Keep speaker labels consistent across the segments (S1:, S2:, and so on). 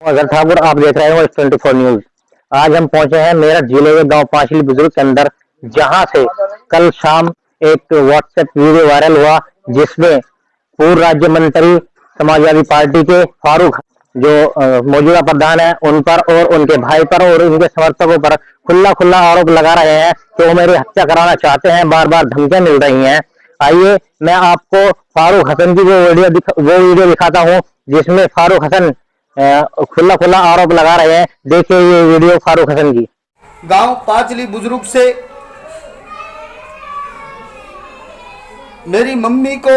S1: अगर ठाकुर, आप देख रहे हो X24 न्यूज। आज हम पहुंचे हैं मेरठ जिले के गांव पांचली बुजुर्ग के अंदर, जहां से कल शाम एक व्हाट्सएप वीडियो वायरल हुआ, जिसमें पूर्व राज्य मंत्री समाजवादी पार्टी के फारूक, जो मौजूदा प्रधान है, उन पर और उनके भाई पर और उनके समर्थकों पर खुला आरोप लगा रहे हैं कि वो मेरी हत्या कराना चाहते हैं। बार बार धमकियां मिल रही हैं। आइए मैं आपको फारूक हसन की वो वीडियो दिखाता हूं, जिसमें फारूक हसन खुला आरोप लगा रहे हैं। देखिए ये वीडियो फारूक हसन की।
S2: गांव पांचली बुजुर्ग से मेरी मम्मी को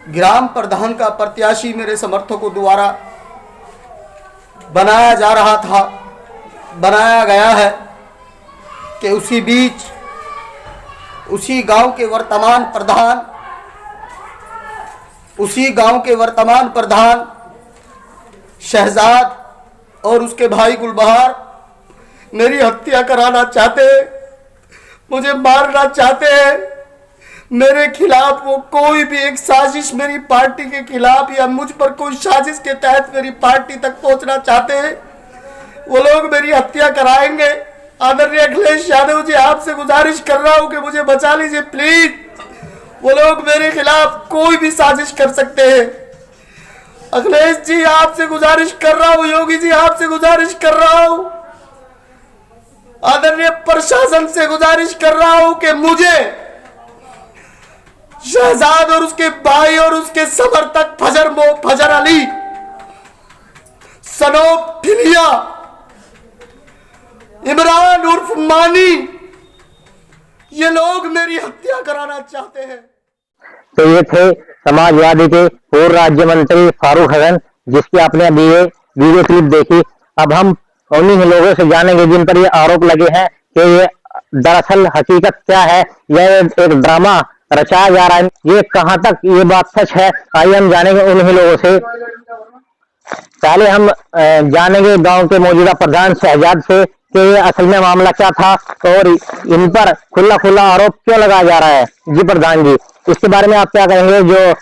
S2: ग्राम प्रधान का प्रत्याशी मेरे समर्थकों द्वारा बनाया जा रहा था, बनाया गया है कि उसी बीच उसी गांव के वर्तमान प्रधान शहजाद और उसके भाई गुलबहार मेरी हत्या कराना चाहते हैं, मुझे मारना चाहते हैं। मेरे खिलाफ वो कोई भी एक साजिश मेरी पार्टी के खिलाफ या मुझ पर कोई साजिश के तहत मेरी पार्टी तक पहुंचना चाहते हैं, वो लोग मेरी हत्या कराएंगे। आदरणीय अखिलेश यादव जी, आपसे गुजारिश कर रहा हूं कि मुझे बचा लीजिए प्लीज। वो लोग मेरे खिलाफ कोई भी साजिश कर सकते हैं। अखिलेश जी, आपसे गुजारिश कर रहा हूं, योगी जी आपसे गुजारिश कर रहा हूं, आदरणीय प्रशासन से गुजारिश कर रहा हूं कि मुझे शहजाद और उसके भाई और उसके समर्थक फजर अली सनोब फिलिया, इमरान उर्फ मानी, ये लोग मेरी हत्या कराना चाहते हैं।
S1: तो ये थे समाजवादी के पूर्व राज्य मंत्री फारूक हसन, जिसकी आपने अभी ये वीडियो क्लिप देखी। अब हम उन्हीं लोगों से जानेंगे जिन पर ये आरोप लगे हैं कि ये दरअसल हकीकत क्या है, यह एक ड्रामा रचाया जा रहा है, ये कहां तक ये बात सच है। आइए हम जानेंगे उन्हीं लोगों से। पहले हम जानेंगे गांव के मौजूदा प्रधान शहजाद से कि ये असल में मामला क्या था और इन पर खुला आरोप क्यों लगाया जा रहा है। जी प्रधान जी, इसके बारे में आप क्या कहेंगे? जो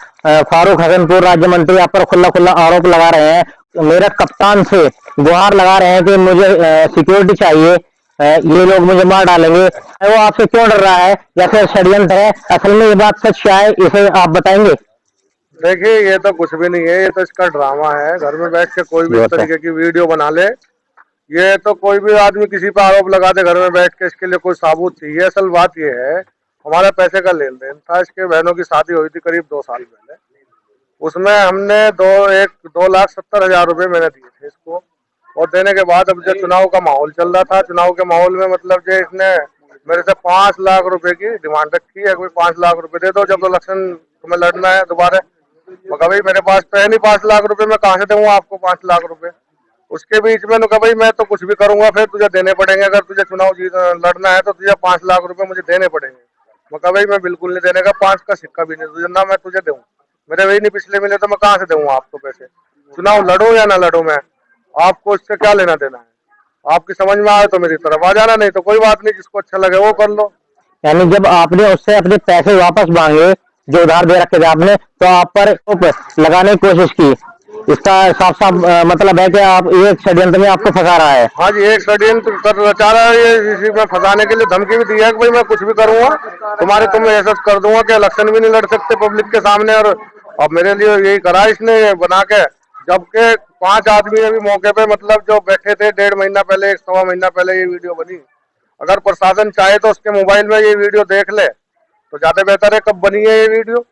S1: फारूक हसन पूर्व राज्य मंत्री आप पर खुला आरोप लगा रहे हैं, मेरठ कप्तान से गुहार लगा रहे हैं कि मुझे सिक्योरिटी चाहिए, ये लोग मुझे मार डालेंगे, वो आपसे क्यों डर रहा है या फिर षड्यंत्र है? असल में ये बात सच क्या है, इसे आप बताएंगे?
S3: देखिए, ये तो कुछ भी नहीं है, ये तो इसका ड्रामा है। घर में बैठ के कोई भी इस तरीके की वीडियो बना ले, ये तो कोई भी आदमी किसी पर आरोप लगा दे घर में बैठ के, इसके लिए कोई सबूत चाहिए। असल बात ये है, हमारा पैसे का लेन देन था। इसके बहनों की शादी हुई थी करीब 2 साल पहले, उसमें हमने 2,70,000 रुपये मैंने दिए थे इसको। और देने के बाद अब जो चुनाव का माहौल चल रहा था, चुनाव के माहौल में मतलब जो इसने मेरे से 5 लाख रुपए की डिमांड रखी है। कोई 5 लाख रुपए दे दो जब इलेक्शन तुम्हें लड़ना है दोबारा। मगर भाई मेरे पास तो है नहीं 5 लाख रुपए, मैं कहाँ से दूंगा आपको 5 लाख रुपए? उसके बीच में कहा भाई मैं तो कुछ भी करूंगा, फिर तुझे देने पड़ेंगे। अगर तुझे चुनाव लड़ना है तो तुझे 5 लाख रुपए मुझे देने पड़ेंगे। मैं कहा भाई मैं बिल्कुल नहीं देने का, 5 का सिक्का भी नहीं तुझे, ना मैं तुझे दूँ। मेरे वही नहीं पिछले मिले तो मैं कहाँ से दूंगा आपको पैसे? चुनाव लड़ो या ना लड़ो, मैं आपको इससे क्या लेना देना है? आपकी समझ में आए तो मेरी तरफ आ जाना, नहीं तो कोई बात नहीं, जिसको अच्छा लगे वो कर लो।
S1: यानी जब आपने उससे अपने पैसे वापस मांगे जो उधार दे रखे थे आपने, तो आप पर लगाने की कोशिश की। इसका साफ मतलब है कि आप एक षड्यंत्र में आपको फंसा रहा है।
S3: हाँ जी, एक षड्यंत्र कर रचा रहा है ये, इसी में फंसाने के लिए धमकी भी दी है कि भाई मैं कुछ भी करूंगा, तुम्हें ऐसा कर दूंगा कि इलेक्शन भी नहीं लड़ सकते पब्लिक के सामने। और अब मेरे लिए यही करा इसने बना के, जबकि 5 आदमी अभी मौके पे मतलब जो बैठे थे 1.5 महीना पहले, 1 महीना पहले ये वीडियो बनी। अगर प्रशासन चाहे तो उसके मोबाइल में ये वीडियो देख ले तो ज्यादा बेहतर है। कब बनी है ये वीडियो?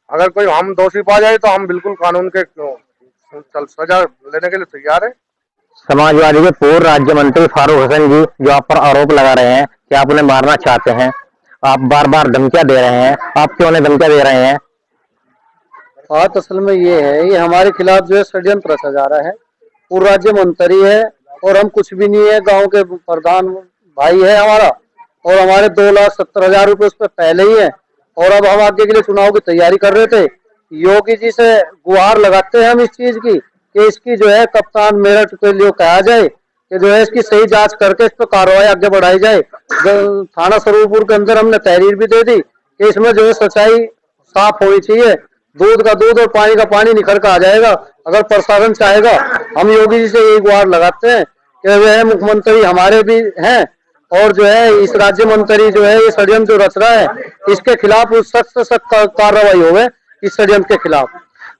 S3: अगर कोई हम दोषी पा जाए तो हम बिल्कुल कानून के सजा लेने के लिए तैयार है।
S1: समाजवादी के पूर्व राज्य मंत्री फारूक हसन जी, जो आप पर आरोप लगा रहे हैं कि आप उन्हें मारना चाहते हैं, आप बार बार धमकियां दे रहे हैं, आप क्यों उन्हें धमकियां दे रहे हैं?
S4: बात असल में ये है, ये हमारे खिलाफ जो है षड्यंत्र रचा जा रहा है। पूर्व राज्य मंत्री है और हम कुछ भी नहीं है, गांव के प्रधान भाई है हमारा, और हमारे 2,70,000 रुपये उस पर पहले ही है। और अब हम आगे के लिए चुनाव की तैयारी कर रहे थे, योगी जी से गुहार लगाते हैं हम इस चीज की कि इसकी जो है कप्तान मेरठ के लिए कहा जाए कि जो है इसकी सही जांच करके इस पर कार्रवाई आगे बढ़ाई जाए। थाना सरूरपुर के अंदर हमने तहरीर भी दे दी कि इसमें जो है सच्चाई साफ होनी चाहिए। दूध का दूध और पानी का पानी निखर कर आ जाएगा। अगर प्रशासन चाहेगा हम योगी जी से यही गुहार लगाते हैं कि वह मुख्यमंत्री हमारे भी हैं और जो है इस राज्य मंत्री जो है ये षड्यंत्र जो रच रहा है इसके खिलाफ सख्त से सख्त कार्रवाई होवे इस षड्यंत्र के खिलाफ।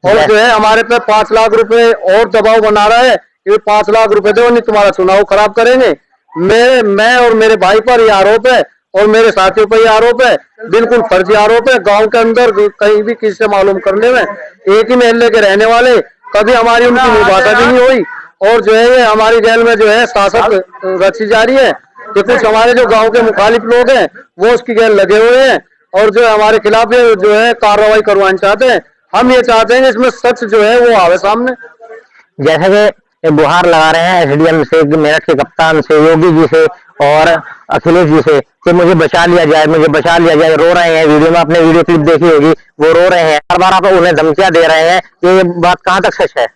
S4: और जो है हमारे पे 5 लाख रुपए और दबाव बना रहा है कि 5 लाख रुपए दो नहीं तुम्हारा चुनाव खराब करेंगे। मैं और मेरे भाई पर यह आरोप है और मेरे साथियों पर यह आरोप है, बिल्कुल फर्जी आरोप है। गांव के अंदर कहीं भी किसी से मालूम करने में एक ही मोहल्ले के रहने वाले, कभी हमारी उनकी मुबादा भी नहीं हुई। और जो है ये हमारी जेल में जो है शासक रची जा रही है कि कुछ हमारे जो गांव के मुखालिफ लोग हैं वो उसकी गैल लगे हुए हैं और जो है हमारे खिलाफ जो है कार्रवाई करवाना चाहते हैं। हम ये चाहते हैं कि इसमें सच जो है वो आवे सामने।
S1: जैसे कि गुहार लगा रहे हैं एसडीएम से, मेरठ के कप्तान से, योगी जी से और अखिलेश जी से कि मुझे बचा लिया जाए, मुझे बचा लिया जाए। रो रहे हैं, वीडियो में आपने वीडियो क्लिप देखी होगी, वो रो रहे हैं, बार बार आप उन्हें धमकियां दे रहे हैं कि ये बात कहाँ तक सच है?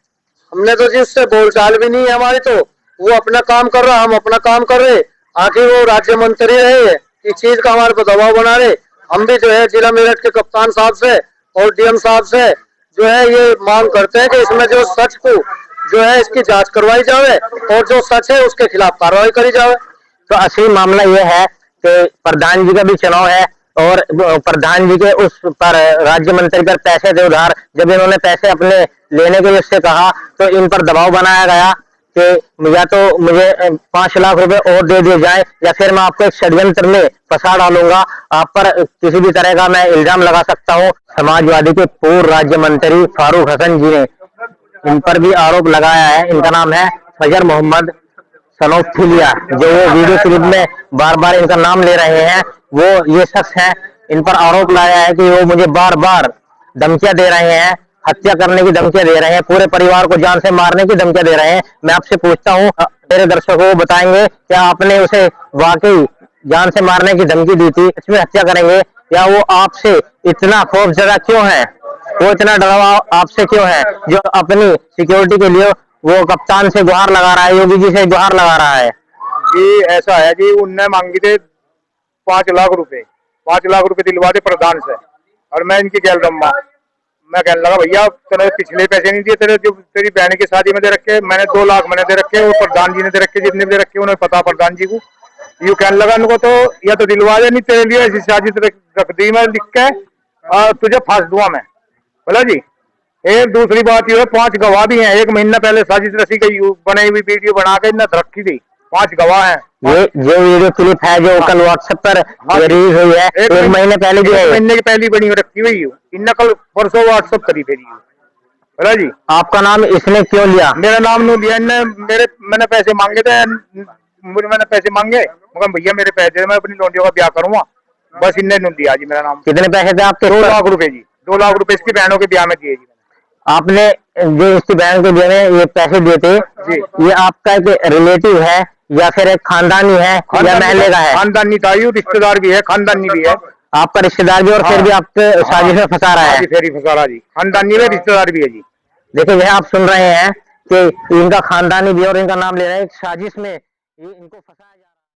S4: हमने तो जिससे बोलचाल भी नहीं है हमारी, तो वो अपना काम कर रहा, हम अपना काम कर रहे। आखिर वो राज्य मंत्री रहे है इस चीज का हमारे पर दबाव बना रहे। हम भी जो है जिला मेरठ के कप्तान साहब से और डीएम साहब से जो है ये मांग करते हैं कि इसमें जो सच को जो है इसकी जांच करवाई जाए और जो सच है उसके खिलाफ कार्रवाई करी जाए।
S1: तो असली मामला ये है कि प्रधान जी का भी चुनाव है और प्रधान जी के उस पर राज्य मंत्री पर पैसे थे उधार। जब इन्होंने पैसे अपने लेने के लिए उससे कहा तो इन पर दबाव बनाया गया कि या तो मुझे 5 लाख रुपए और दे दिए जाए या फिर मैं आपको एक षड्यंत्र में फंसा डालूंगा, आप पर किसी भी तरह का मैं इल्जाम लगा सकता हूं। समाजवादी के पूर्व राज्य मंत्री फारूक हसन जी ने इन पर भी आरोप लगाया है। इनका नाम है फजर मोहम्मद सनोफिलिया, जो वो वीडियो क्लिप में बार बार इनका नाम ले रहे हैं। वो ये शख्स है, इन पर आरोप लगाया है कि वो मुझे बार बार धमकियां दे रहे हैं, हत्या करने की धमकियां दे रहे हैं, पूरे परिवार को जान से मारने की धमकियां दे रहे हैं। मैं आपसे पूछता हूँ, मेरे दर्शकों को बताएंगे क्या आपने उसे वाकई जान से मारने की धमकी दी थी, इसमें हत्या करेंगे, या वो आपसे इतना खौफजदा क्यों है, वो इतना डरा आपसे क्यों है जो अपनी सिक्योरिटी के लिए वो कप्तान से गुहार लगा रहा है, योगी जी से गुहार लगा रहा है?
S3: जी ऐसा है जी, उनने मांगी थे 5 लाख रुपए, 5 लाख रुपए दिलवा दे प्रधान से। और मैं इनकी गैल रम्मा, मैं कहने लगा भैया तेरे पिछले पैसे नहीं दिए, तेरे जो तेरी बहन की शादी में दे रखे, मैंने 2 लाख मैंने दे रखे और प्रधान जी ने दे रखे, जितने भी दे रखे उन्हें पता प्रधान जी को। यूँ कहने लगा इनको तो या तो दिलवा दे, नहीं तेरे लिए ऐसी साजिश रख दी मैं लिख के और तुझे फांस दूंगा मैं। बोला जी। एक दूसरी बात ये है, 5 गवाह भी हैं। 1 महीना पहले साजिश रची गई बनाई हुई वीडियो बना के इन्हें रखी थी, 5 गवाह हैं।
S1: ये जो वीडियो क्लिप है जो कल व्हाट्सएप पर रिलीज हुई है, 1 महीने पहले जो है,
S3: 1 महीने की पहली बनी हुई रखी हुई, इन्हें कल परसों व्हाट्सएप करी फिर। बोला जी।
S1: आपका नाम इसने क्यों लिया?
S3: मेरा नाम नहीं लिया इन्हें, मैंने पैसे मांगे थे, मैंने पैसे मांगे, मगर भैया मेरे पैसे मैं अपनी लौंडियों का ब्याह करूंगा, बस इन्हें नहीं दिया जी मेरा नाम।
S1: कितने पैसे थे आपके?
S3: 2 लाख रुपए जी, 2 लाख रुपए इसकी बहनों के ब्याह में दिए जी।
S1: आपने जो इसकी बहन को दिए ये पैसे दिए थे, ये आपका एक रिलेटिव है या फिर एक खानदानी है या महल्ले का है?
S3: खानदानी था, ये रिश्तेदार भी है, खानदानी भी है।
S1: आपका रिश्तेदार भी, और फिर भी आपके साजिश में फंसा रहा है?
S3: फिर फंसा रहा जी, खानदानी में रिश्तेदार भी है जी।
S1: देखिए भैया, आप सुन रहे हैं कि इनका खानदानी भी और इनका नाम ले रहे हैं, एक साजिश में ये इनको फंसा